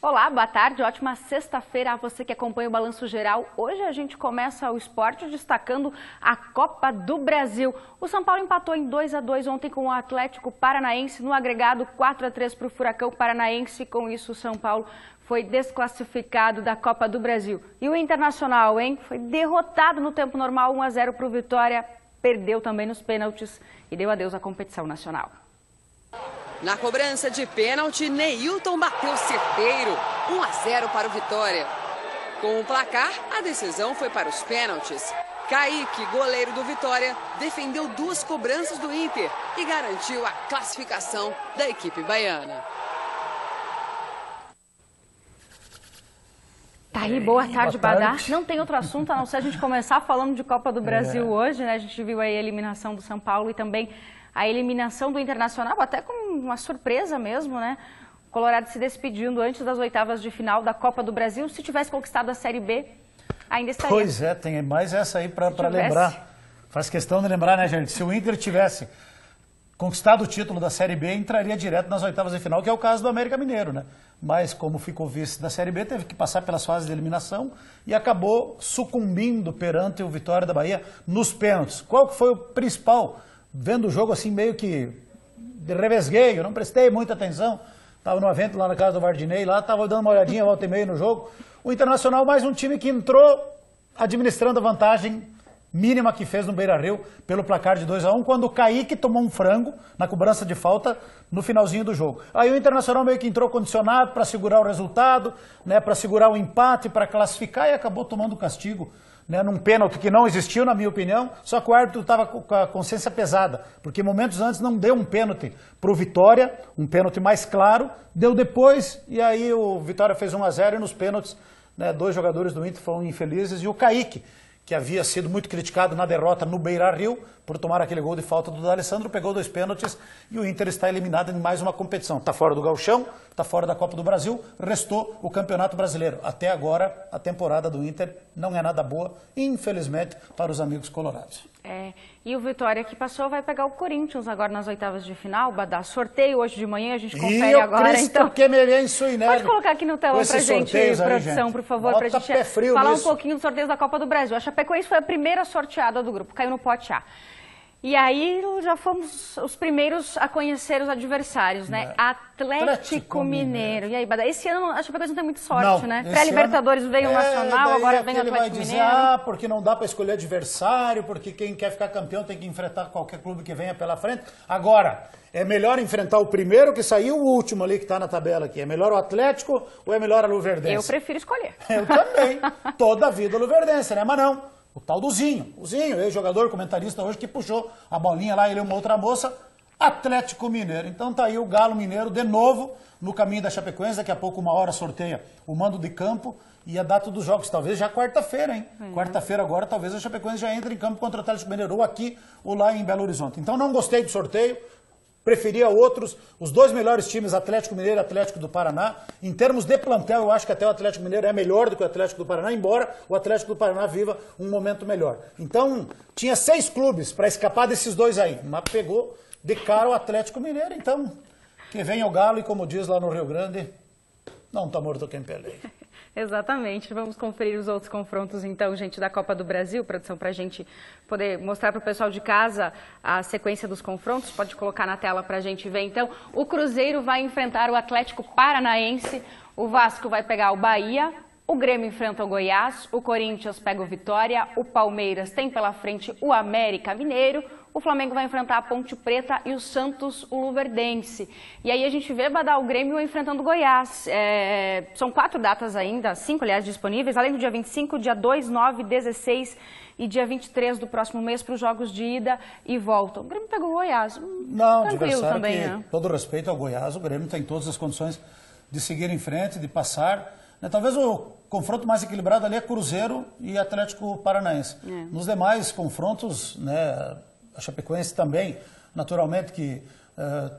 Olá, boa tarde, ótima sexta-feira a você que acompanha o Balanço Geral. Hoje a gente começa o esporte destacando a Copa do Brasil. O São Paulo empatou em 2-2 ontem com o Atlético Paranaense no agregado 4-3 para o Furacão Paranaense. Com isso, o São Paulo foi desclassificado da Copa do Brasil. E o Internacional, hein? Foi derrotado no tempo normal 1-0 para o Vitória, perdeu também nos pênaltis e deu adeus à competição nacional. Na cobrança de pênalti, Neilton bateu certeiro, 1-0 para o Vitória. Com o placar, a decisão foi para os pênaltis. Kaique, goleiro do Vitória, defendeu duas cobranças do Inter e garantiu a classificação da equipe baiana. Tá aí, boa tarde, Badá. Não tem outro assunto a não ser a gente começar falando de Copa do Brasil hoje, né? A gente viu aí a eliminação do São Paulo e também a eliminação do Internacional, até com uma surpresa mesmo, né? O Colorado se despedindo antes das oitavas de final da Copa do Brasil. Se tivesse conquistado a Série B, ainda estaria. Pois é, tem mais essa aí para lembrar. Faz questão de lembrar, né, gente? Se o Inter tivesse conquistado o título da Série B, entraria direto nas oitavas de final, que é o caso do América Mineiro, né? Mas como ficou vice da Série B, teve que passar pelas fases de eliminação e acabou sucumbindo perante o Vitória da Bahia nos pênaltis. Qual que foi o principal? Vendo o jogo assim meio que de revesgueio, não prestei muita atenção. Estava no evento lá na casa do Vardinei, lá estava dando uma olhadinha, volta e meia no jogo. O Internacional, mais um time que entrou administrando a vantagem mínima que fez no Beira-Rio pelo placar de 2-1, quando o Kaique tomou um frango na cobrança de falta no finalzinho do jogo. Aí o Internacional meio que entrou condicionado para segurar o resultado, né, para segurar o empate, para classificar e acabou tomando castigo, né, num pênalti que não existiu, na minha opinião, só que o árbitro estava com a consciência pesada, porque momentos antes não deu um pênalti para o Vitória, um pênalti mais claro, deu depois, e aí o Vitória fez 1-0 e nos pênaltis, né, dois jogadores do Inter foram infelizes, e o Kaique, que havia sido muito criticado na derrota no Beira-Rio, por tomar aquele gol de falta do D'Alessandro, pegou 2 pênaltis e o Inter está eliminado em mais uma competição. Está fora do Gauchão, está fora da Copa do Brasil, restou o Campeonato Brasileiro. Até agora, a temporada do Inter não é nada boa, infelizmente, para os amigos colorados. E o Vitória que passou vai pegar o Corinthians agora nas oitavas de final, Badá. Sorteio hoje de manhã, a gente confere agora. Então, pode colocar aqui no telão pra gente, produção, por favor, pra gente falar um pouquinho dos sorteios da Copa do Brasil. A Chapecoense foi a primeira sorteada do grupo, caiu no pote A. E aí já fomos os primeiros a conhecer os adversários, né? Atlético Mineiro. E aí, Badá, esse ano a Chapecoense não tem muita sorte, né? Pré-Libertadores veio o Nacional, agora vem o Atlético Mineiro. Porque não dá para escolher adversário, porque quem quer ficar campeão tem que enfrentar qualquer clube que venha pela frente. Agora, é melhor enfrentar o primeiro que saiu o último ali que está na tabela aqui. É melhor o Atlético ou é melhor a Luverdense? Eu prefiro escolher. Eu também. Toda a vida a Luverdense, né? Mas não. O tal do Zinho, ex-jogador, comentarista hoje, que puxou a bolinha lá, ele e uma outra moça, Atlético Mineiro. Então tá aí o Galo Mineiro de novo no caminho da Chapecoense, daqui a pouco 1h sorteia o mando de campo e a data dos jogos, talvez já quarta-feira, hein? Quarta-feira agora, talvez a Chapecoense já entre em campo contra o Atlético Mineiro, ou aqui ou lá em Belo Horizonte. Então não gostei do sorteio. Preferia outros, os dois melhores times, Atlético Mineiro e Atlético do Paraná. Em termos de plantel, eu acho que até o Atlético Mineiro é melhor do que o Atlético do Paraná, embora o Atlético do Paraná viva um momento melhor. Então, tinha 6 clubes para escapar desses dois aí, mas pegou de cara o Atlético Mineiro. Então, que venha o Galo e, como diz lá no Rio Grande, não está morto quem peleia. Exatamente. Vamos conferir os outros confrontos, então, gente, da Copa do Brasil, produção, para a gente poder mostrar para o pessoal de casa a sequência dos confrontos. Pode colocar na tela para a gente ver, então. O Cruzeiro vai enfrentar o Atlético Paranaense, o Vasco vai pegar o Bahia, o Grêmio enfrenta o Goiás, o Corinthians pega o Vitória, o Palmeiras tem pela frente o América Mineiro, o Flamengo vai enfrentar a Ponte Preta e o Santos, o Luverdense. E aí a gente vê, Badá, o Grêmio enfrentando o Goiás. São 4 datas ainda, 5, aliás, disponíveis, além do dia 25, dia 2, 9, 16 e dia 23 do próximo mês para os jogos de ida e volta. O Grêmio pegou o Goiás. Não, tranquilo também, né? Todo respeito ao Goiás, o Grêmio tem todas as condições de seguir em frente, de passar. Talvez o confronto mais equilibrado ali é Cruzeiro e Atlético Paranaense. Nos demais confrontos, né, a Chapecoense também, naturalmente, que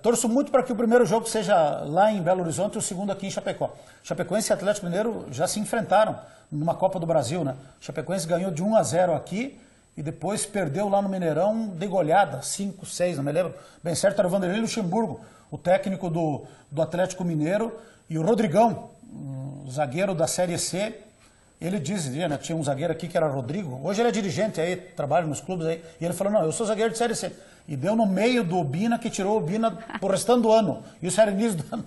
torço muito para que o primeiro jogo seja lá em Belo Horizonte e o segundo aqui em Chapecó. Chapecoense e Atlético Mineiro já se enfrentaram numa Copa do Brasil, né? Chapecoense ganhou de 1-0 aqui e depois perdeu lá no Mineirão de goleada, 5-6, não me lembro bem certo, era o Vanderlei Luxemburgo, o técnico do Atlético Mineiro, e o Rodrigão, zagueiro da Série C, ele dizia, né, tinha um zagueiro aqui que era Rodrigo, hoje ele é dirigente aí, trabalha nos clubes aí, e ele falou, não, eu sou zagueiro de Série C. E deu no meio do Obina, que tirou o Obina pro restante do ano. Isso era início do ano.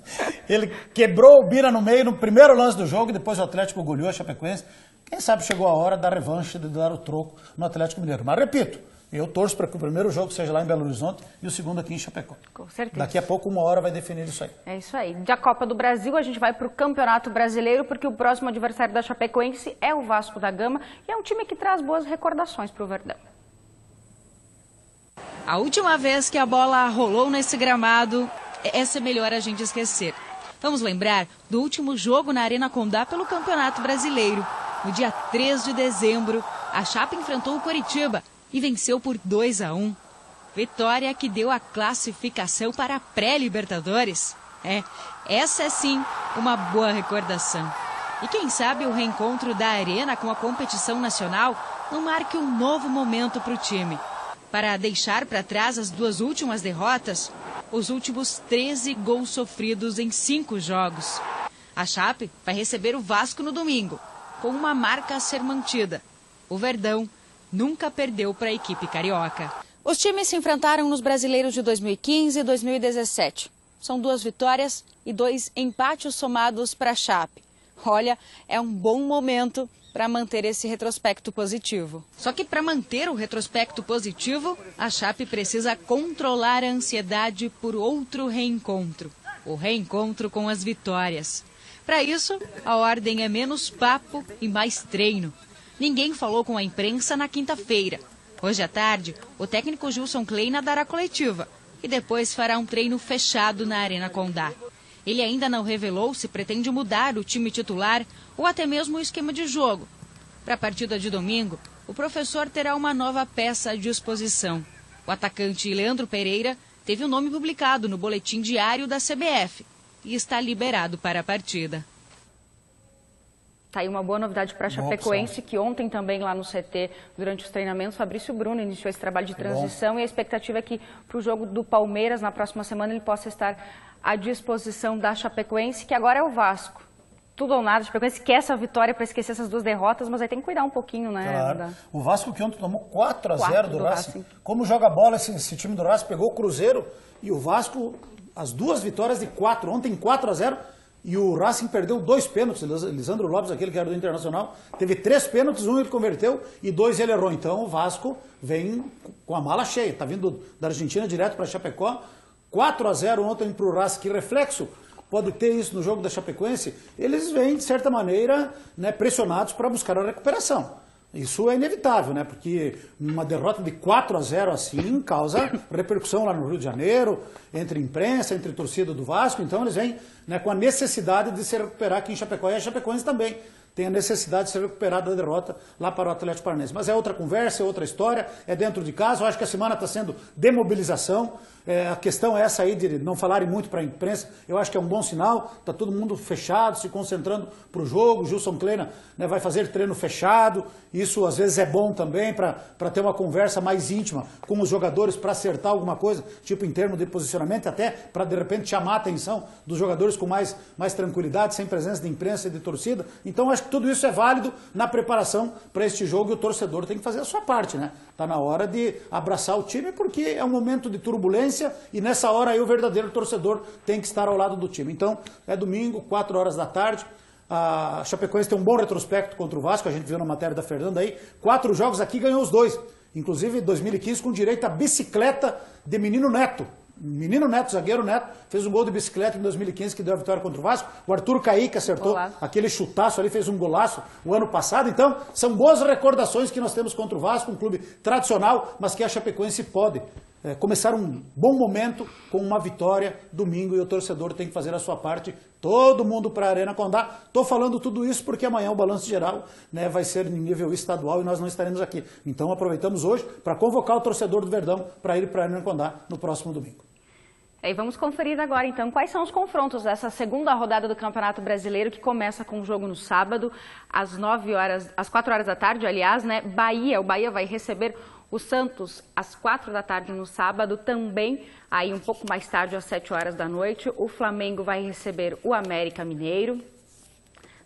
Ele quebrou o Obina no meio, no primeiro lance do jogo, e depois o Atlético goleou a Chapecoense. Quem sabe chegou a hora da revanche, de dar o troco no Atlético Mineiro. Mas repito, eu torço para que o primeiro jogo seja lá em Belo Horizonte e o segundo aqui em Chapecó. Com certeza. Daqui a pouco, 1 hora, vai definir isso aí. É isso aí. Da Copa do Brasil, a gente vai para o Campeonato Brasileiro, porque o próximo adversário da Chapecoense é o Vasco da Gama, e é um time que traz boas recordações para o Verdão. A última vez que a bola rolou nesse gramado, essa é melhor a gente esquecer. Vamos lembrar do último jogo na Arena Condá pelo Campeonato Brasileiro. No dia 3 de dezembro, a Chape enfrentou o Coritiba e venceu por 2-1. Vitória que deu a classificação para a pré-Libertadores. Essa é sim uma boa recordação. E quem sabe o reencontro da Arena com a competição nacional não marque um novo momento para o time. Para deixar para trás as 2 últimas derrotas, os últimos 13 gols sofridos em 5 jogos. A Chape vai receber o Vasco no domingo, com uma marca a ser mantida. O Verdão nunca perdeu para a equipe carioca. Os times se enfrentaram nos brasileiros de 2015 e 2017. São 2 vitórias e 2 empates somados para a Chape. Olha, é um bom momento para manter esse retrospecto positivo. Só que para manter o retrospecto positivo, a Chape precisa controlar a ansiedade por outro reencontro. O reencontro com as vitórias. Para isso, a ordem é menos papo e mais treino. Ninguém falou com a imprensa na quinta-feira. Hoje à tarde, o técnico Gilson Kleina dará coletiva e depois fará um treino fechado na Arena Condá. Ele ainda não revelou se pretende mudar o time titular ou até mesmo o esquema de jogo. Para a partida de domingo, o professor terá uma nova peça à disposição. O atacante Leandro Pereira teve o nome publicado no boletim diário da CBF e está liberado para a partida. Tá aí uma boa novidade para a Chapecoense, que ontem também lá no CT, durante os treinamentos, Fabrício Bruno iniciou esse trabalho de transição, e a expectativa é que para o jogo do Palmeiras, na próxima semana, ele possa estar à disposição da Chapecoense, que agora é o Vasco. Tudo ou nada, a Chapecoense quer essa vitória para esquecer essas 2 derrotas, mas aí tem que cuidar um pouquinho, né? Claro. O Vasco que ontem tomou 4-0 do Racing. Como joga bola esse time do Racing, pegou o Cruzeiro e o Vasco, as 2 vitórias de 4, ontem 4-0. E o Racing perdeu 2 pênaltis. Lisandro Lopes, aquele que era do Internacional, teve 3 pênaltis, 1 ele converteu e 2 ele errou. Então o Vasco vem com a mala cheia. Está vindo da Argentina direto para Chapecó. 4-0 ontem para o Racing. Que reflexo pode ter isso no jogo da Chapecoense? Eles vêm, de certa maneira, né, pressionados para buscar a recuperação. Isso é inevitável, né? Porque uma derrota de 4-0 assim causa repercussão lá no Rio de Janeiro, entre imprensa, entre torcida do Vasco. Então eles vêm, né, com a necessidade de se recuperar aqui em Chapecó. E a Chapecoense também tem a necessidade de se recuperar da derrota lá para o Atlético Paranaense. Mas é outra conversa, é outra história, é dentro de casa. Eu acho que a semana está sendo de mobilização. A questão é essa aí de não falarem muito para a imprensa. Eu acho que é um bom sinal. Está todo mundo fechado, se concentrando para o jogo. O Gilson Kleina, né, vai fazer treino fechado. Isso às vezes é bom também para ter uma conversa mais íntima com os jogadores para acertar alguma coisa, tipo em termos de posicionamento, até para de repente chamar a atenção dos jogadores com mais tranquilidade, sem presença de imprensa e de torcida. Então acho que tudo isso é válido na preparação para este jogo e o torcedor tem que fazer a sua parte, né? Está na hora de abraçar o time porque é um momento de turbulência e nessa hora aí o verdadeiro torcedor tem que estar ao lado do time. Então é domingo, 4 horas da tarde. A Chapecoense tem um bom retrospecto contra o Vasco, a gente viu na matéria da Fernanda aí. 4 jogos aqui, ganhou os 2. Inclusive 2015 com direito à bicicleta de Menino Neto. Menino Neto, zagueiro Neto, fez um gol de bicicleta em 2015 que deu a vitória contra o Vasco. O Arthur Caíque acertou aquele chutaço ali, fez um golaço o ano passado. Então, são boas recordações que nós temos contra o Vasco, um clube tradicional, mas que a Chapecoense pode começar um bom momento com uma vitória domingo e o torcedor tem que fazer a sua parte. Todo mundo para a Arena Condá. Estou falando tudo isso porque amanhã o balanço geral, né, vai ser em nível estadual e nós não estaremos aqui. Então aproveitamos hoje para convocar o torcedor do Verdão para ir para a Arena Condá no próximo domingo. E vamos conferir agora, então, quais são os confrontos dessa segunda rodada do Campeonato Brasileiro, que começa com o jogo no sábado, às 4 horas da tarde, aliás, né? O Bahia vai receber o Santos às 4 da tarde no sábado, também aí um pouco mais tarde, às 7 horas da noite. O Flamengo vai receber o América Mineiro.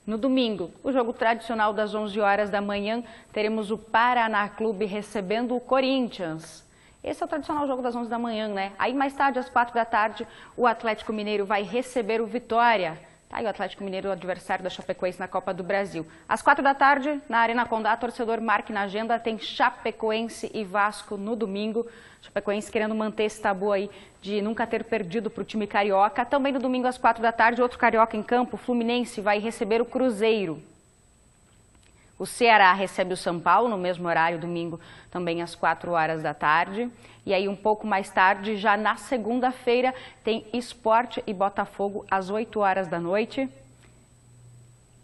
No domingo, o jogo tradicional das 11 horas da manhã, teremos o Paraná Clube recebendo o Corinthians. Esse é o tradicional jogo das 11 da manhã, né? Aí mais tarde, às 4 da tarde, o Atlético Mineiro vai receber o Vitória. Tá aí o Atlético Mineiro, o adversário da Chapecoense na Copa do Brasil. Às 4 da tarde, na Arena Condá, torcedor marque na agenda, tem Chapecoense e Vasco no domingo. Chapecoense querendo manter esse tabu aí de nunca ter perdido para o time carioca. Também no domingo às 4 da tarde, outro carioca em campo, Fluminense, vai receber o Cruzeiro. O Ceará recebe o São Paulo no mesmo horário, domingo, também às 4 horas da tarde. E aí um pouco mais tarde, já na segunda-feira, tem Sport e Botafogo às 8 horas da noite.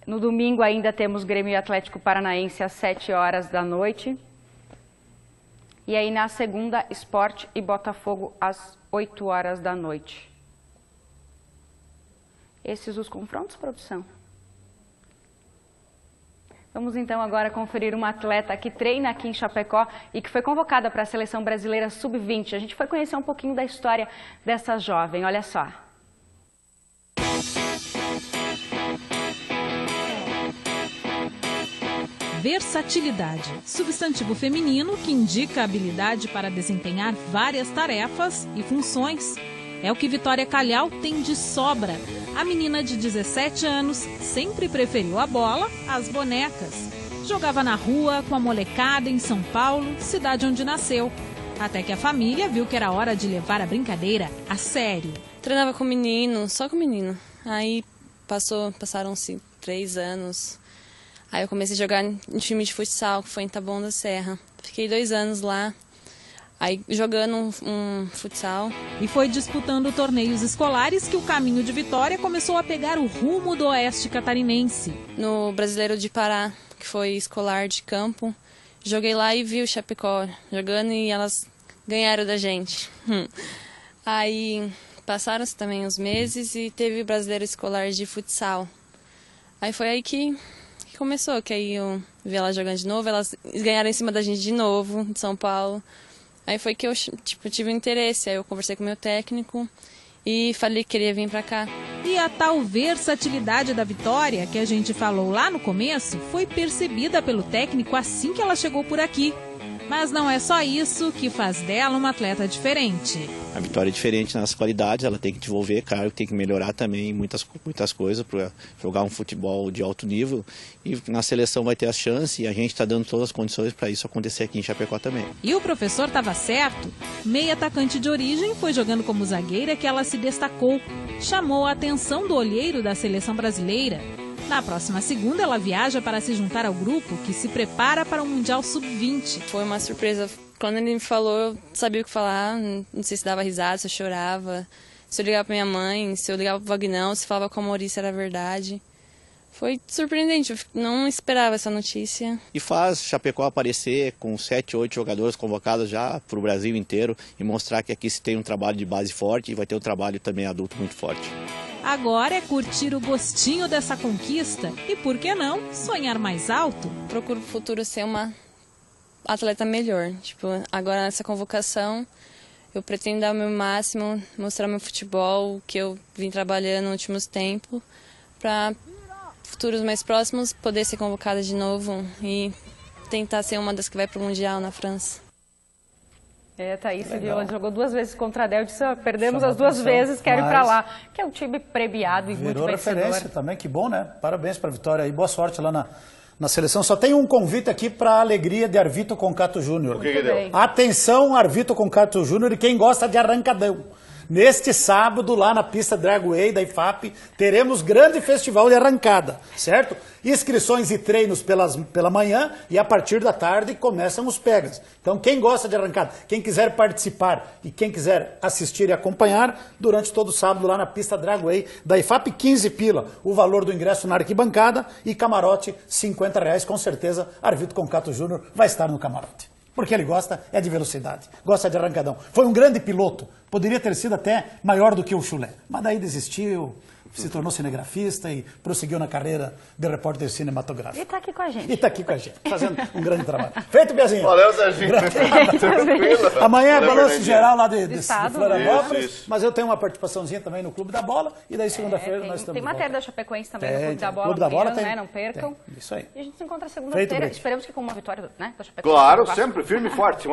No domingo ainda temos Grêmio e Atlético Paranaense às 7 horas da noite. E aí na segunda, Sport e Botafogo às 8 horas da noite. Esses os confrontos, produção? Vamos então agora conferir uma atleta que treina aqui em Chapecó e que foi convocada para a Seleção Brasileira Sub-20. A gente foi conhecer um pouquinho da história dessa jovem, olha só. Versatilidade, substantivo feminino que indica a habilidade para desempenhar várias tarefas e funções. É o que Vitória Calhau tem de sobra. A menina de 17 anos sempre preferiu a bola às bonecas. Jogava na rua com a molecada em São Paulo, cidade onde nasceu. Até que a família viu que era hora de levar a brincadeira a sério. Treinava com menino, só com menino. Aí passaram-se 3 anos. Aí eu comecei a jogar em time de futsal, que foi em Taboão da Serra. Fiquei 2 anos lá. Aí jogando um futsal. E foi disputando torneios escolares que o caminho de Vitória começou a pegar o rumo do oeste catarinense. No Brasileiro de Pará, que foi escolar de campo, joguei lá e vi o Chapecó jogando e elas ganharam da gente. Aí passaram-se também uns meses e teve o Brasileiro Escolar de Futsal. Aí foi aí que começou, que aí eu vi elas jogando de novo, elas ganharam em cima da gente de novo, de São Paulo. Aí foi que eu tive um interesse, aí eu conversei com o meu técnico e falei que queria vir pra cá. E a tal versatilidade da Vitória, que a gente falou lá no começo, foi percebida pelo técnico assim que ela chegou por aqui. Mas não é só isso que faz dela uma atleta diferente. A Vitória é diferente nas qualidades, ela tem que desenvolver, claro, tem que melhorar também muitas coisas para jogar um futebol de alto nível. E na seleção vai ter as chances e a gente está dando todas as condições para isso acontecer aqui em Chapecó também. E o professor estava certo. Meia atacante de origem, foi jogando como zagueira que ela se destacou. Chamou a atenção do olheiro da seleção brasileira. Na próxima segunda, ela viaja para se juntar ao grupo que se prepara para o Mundial Sub-20. Foi uma surpresa. Quando ele me falou, eu sabia o que falar. Não sei se dava risada, se eu chorava. Se eu ligava para minha mãe, se eu ligava para o Vagnão, se falava com a Maurícia era verdade. Foi surpreendente, eu não esperava essa notícia. E faz Chapecó aparecer com 7, 8 jogadores convocados já para o Brasil inteiro e mostrar que aqui se tem um trabalho de base forte e vai ter um trabalho também adulto muito forte. Agora é curtir o gostinho dessa conquista e, por que não, sonhar mais alto? Procuro no futuro ser uma atleta melhor. Agora nessa convocação, eu pretendo dar o meu máximo, mostrar meu futebol, que eu vim trabalhando nos últimos tempos, para futuros mais próximos poder ser convocada de novo e tentar ser uma das que vai para o Mundial na França. Thaís, ela jogou 2 vezes contra a Del, disse, perdemos as 2 vezes, quero ir para lá. Que é um time premiado e muito vencedor. Virou referência também, que bom, né? Parabéns para a Vitória e boa sorte lá na seleção. Só tem um convite aqui para a alegria de Arvito Concato Júnior. O que deu? Atenção, Arvito Concato Júnior e quem gosta de arrancadão. Neste sábado, lá na pista Dragway da IFAP, teremos grande festival de arrancada, certo? Inscrições e treinos pela manhã e a partir da tarde começam os pegas. Então, quem gosta de arrancada, quem quiser participar e quem quiser assistir e acompanhar, durante todo o sábado lá na pista Dragway da IFAP, 15 pila, o valor do ingresso na arquibancada e camarote, R$50. Com certeza, Arvito Concato Júnior vai estar no camarote. Porque ele gosta de velocidade, gosta de arrancadão. Foi um grande piloto, poderia ter sido até maior do que o Chulé, mas daí desistiu, se tornou cinegrafista e prosseguiu na carreira de repórter cinematográfico. E está aqui com a gente. E está aqui com a gente, fazendo um grande trabalho. Feito, Biazinho? Valeu, Serginho. Tranquilo. Amanhã é Valeu, balanço Fernandinho. geral lá de Estado, Florianópolis, Isso. mas eu tenho uma participaçãozinha também no Clube da Bola, e daí segunda-feira nós estamos Tem de matéria volta. da Chapecoense também Tem, no Clube da tem. Bola. Clube da Bola amanhã, tem. né? Não percam. Tem. Isso aí. E a gente se encontra Feito, segunda-feira. Brito. Esperamos que com uma vitória, né? Da Chapecoense. Claro, sempre firme e forte.